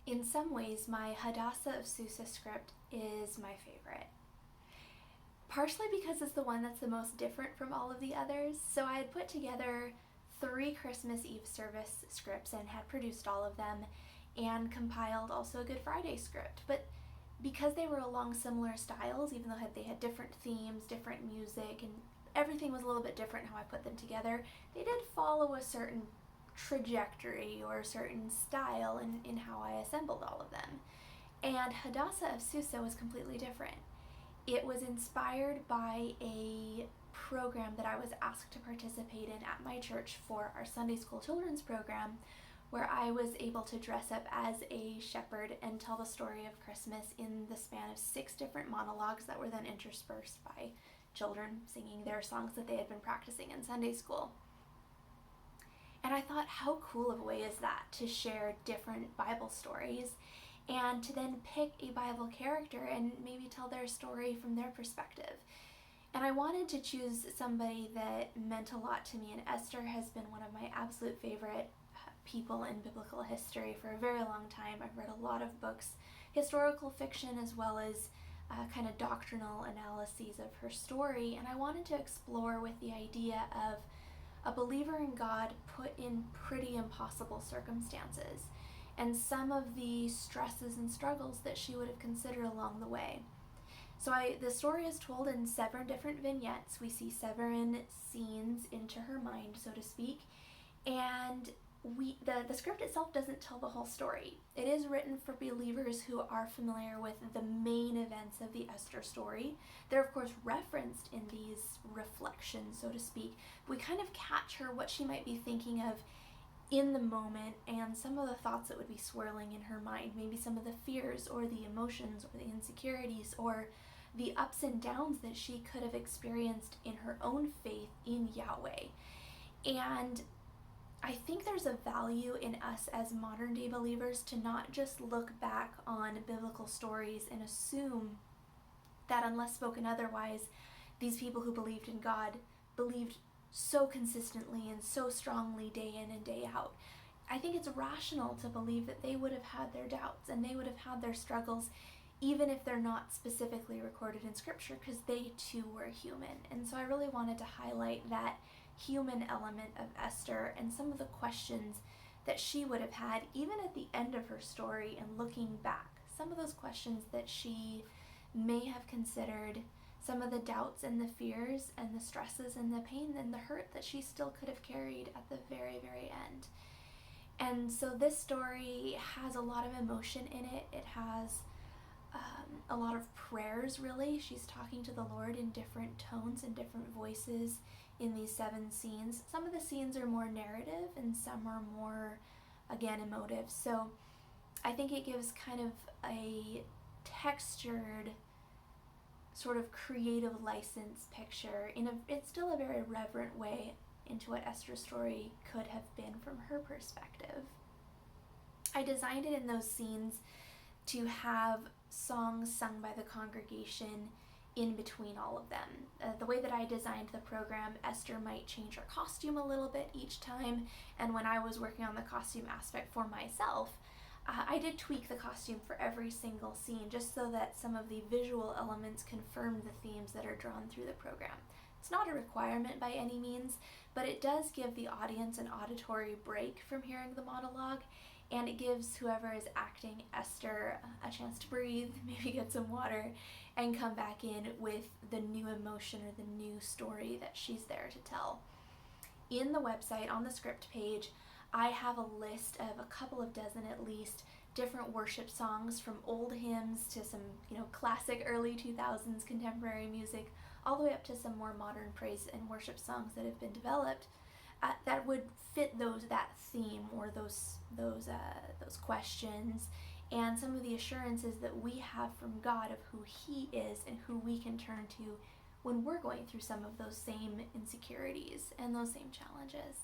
In some ways, my Hadassah of Susa script is my favorite. Partially because it's the one that's the most different from all of the others. So I had put together 3 Christmas Eve service scripts and had produced all of them and compiled also a Good Friday script. But because they were along similar styles, even though they had different themes, different music, and everything was a little bit different how I put them together, they did follow a certain trajectory or a certain style in how I assembled all of them. And Hadassah of Susa was completely different. It was inspired by a program that I was asked to participate in at my church for our Sunday school children's program, where I was able to dress up as a shepherd and tell the story of Christmas in the span of 6 different monologues that were then interspersed by children singing their songs that they had been practicing in Sunday school. And I thought, how cool of a way is that to share different Bible stories and to then pick a Bible character and maybe tell their story from their perspective. And I wanted to choose somebody that meant a lot to me, and Esther has been one of my absolute favorite people in biblical history for a very long time. I've read a lot of books, historical fiction as well as kind of doctrinal analyses of her story, and I wanted to explore with the idea of a believer in God put in pretty impossible circumstances and some of the stresses and struggles that she would have considered along the way. So the story is told in 7 different vignettes. We see 7 scenes into her mind, so to speak, and the script itself doesn't tell the whole story. It is written for believers who are familiar with the main events of the Esther story. They're of course referenced in these reflections, so to speak. We kind of catch her, what she might be thinking of in the moment, and some of the thoughts that would be swirling in her mind, maybe some of the fears or the emotions or the insecurities or the ups and downs that she could have experienced in her own faith in Yahweh. And I think there's a value in us as modern day believers to not just look back on biblical stories and assume that unless spoken otherwise, these people who believed in God believed so consistently and so strongly day in and day out. I think it's rational to believe that they would have had their doubts and they would have had their struggles, even if they're not specifically recorded in scripture, because they too were human. And so I really wanted to highlight that human element of Esther and some of the questions that she would have had even at the end of her story, and looking back, some of those questions that she may have considered, some of the doubts and the fears and the stresses and the pain and the hurt that she still could have carried at the very, very end. And so this story has a lot of emotion in it. It has a lot of prayers, really. She's talking to the Lord in different tones and different voices in these 7 scenes. Some of the scenes are more narrative and some are more, again, emotive. So I think it gives kind of a textured, sort of creative license picture it's still a very reverent way into what Esther's story could have been from her perspective. I designed it in those scenes to have songs sung by the congregation in between all of them. The way that I designed the program, Esther might change her costume a little bit each time, and when I was working on the costume aspect for myself, I did tweak the costume for every single scene just so that some of the visual elements confirmed the themes that are drawn through the program. It's not a requirement by any means, but it does give the audience an auditory break from hearing the monologue, and it gives whoever is acting Esther a chance to breathe, maybe get some water, and come back in with the new emotion or the new story that she's there to tell. In the website, on the script page, I have a list of a couple of dozen at least different worship songs, from old hymns to some, classic early 2000s contemporary music, all the way up to some more modern praise and worship songs that have been developed that would fit that theme or those questions, and some of the assurances that we have from God of who He is and who we can turn to when we're going through some of those same insecurities and those same challenges.